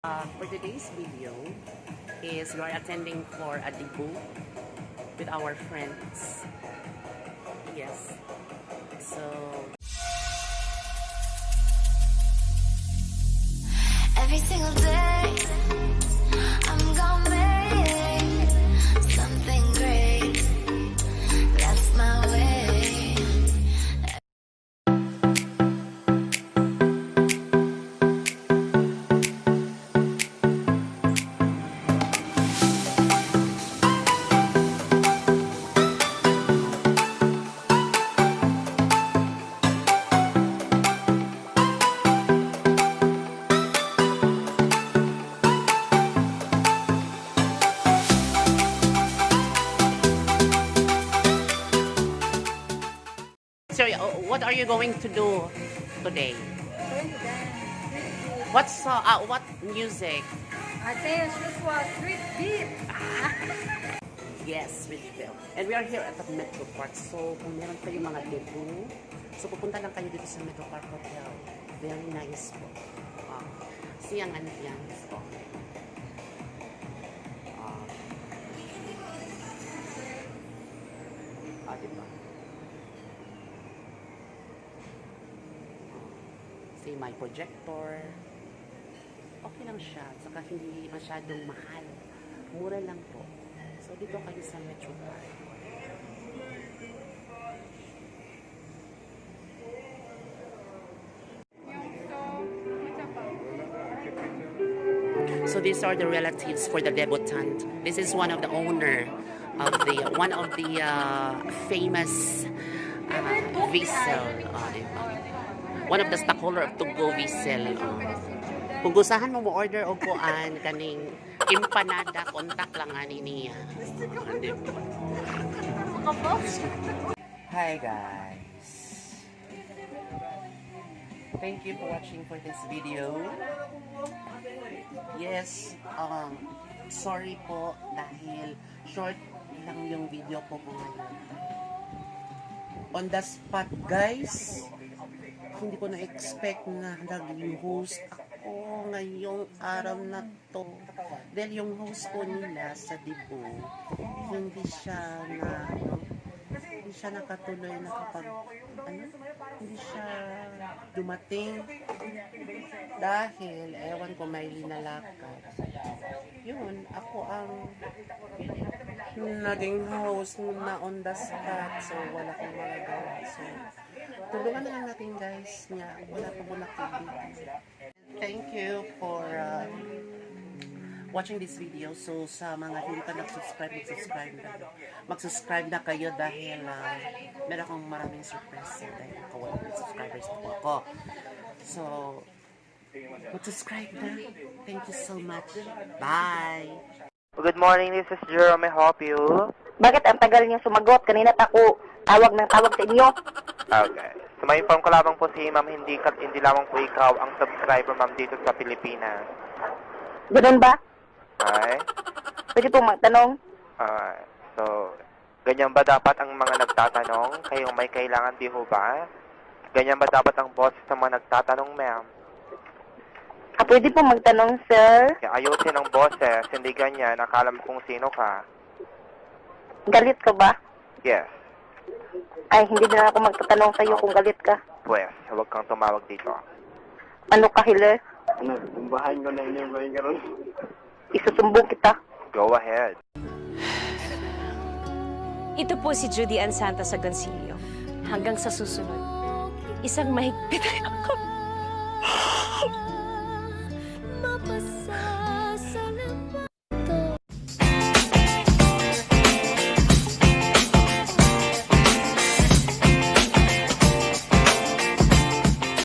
For today's video is we are attending for a Debu with our friends. Yes. So every single day I'm gonna make something great. That's my way. so what are you going to do today? What music? I think this was street beat. Yes, Richville. And we are here at the Metro Park. So, kung meron kayong mga Debu, so pupunta lang kayo dito sa Metro Park Hotel. Very nice po. Siyang ano yan. So, diba? See, my projector. Okay lang siya. Saka hindi masyadong mahal. Mura lang po. So, dito kayo sa Metro Park. So, these are the relatives for the debutant. This is one of the owner of one of the famous vessel. Diba? One of the stockholder of Tugo vessel. Kung gustahan mo order o kuan kaning empanada, kontak lang ani niya. Hi guys. Thank you for watching for this video. Yes, sorry po dahil short lang yung video ko po ngayon. On the spot guys. Hindi ko na-expect na nag-host ako ngayong araw na to. Dahil yung host ko nila sa Debu, hindi siya nakatuloy na hindi siya dumating. Dahil, ewan ko may linalakad. Yun, ako ang naging host na on the spot. So, wala kang magagawa. So, tulungan na lang natin guys nga wala pa muna activity. Thank you for watching this video. So sa mga hindi pa mag-subscribe na kayo dahil meron akong maraming surprise dahil ako 100 subscribers na po ako. So mag-subscribe na. Thank you so much. Bye! Good morning, this is Jerome. May help you? Bakit ang tagal niyo sumagot? Kanina ako tawag ng tawag sa inyo. Okay. So, may inform ko lamang po si ma'am, hindi lamang po ikaw ang subscriber ma'am dito sa Pilipinas. Ganun ba? Okay? Pwede pong magtanong? Alright. So, ganyan ba dapat ang mga nagtatanong? Kayong may kailangan di ho ba? Ganyan ba dapat ang boses sa mga nagtatanong, ma'am? Pwede pong magtanong, sir? Kaya ayusin ang boses, hindi ganyan. Akala mo kung sino ka. Galit ka ba? Yes. Ay, hindi na ako magtatanong sa'yo kung galit ka. Pues, huwag kang tumawag dito. Ano ka, Hiler? Bahan ko na inyong bahin ka ron. Isusumbong kita. Go ahead. Ito po si Judy Ann Santos Agoncillo. Hanggang sa susunod, isang mahigpit ako.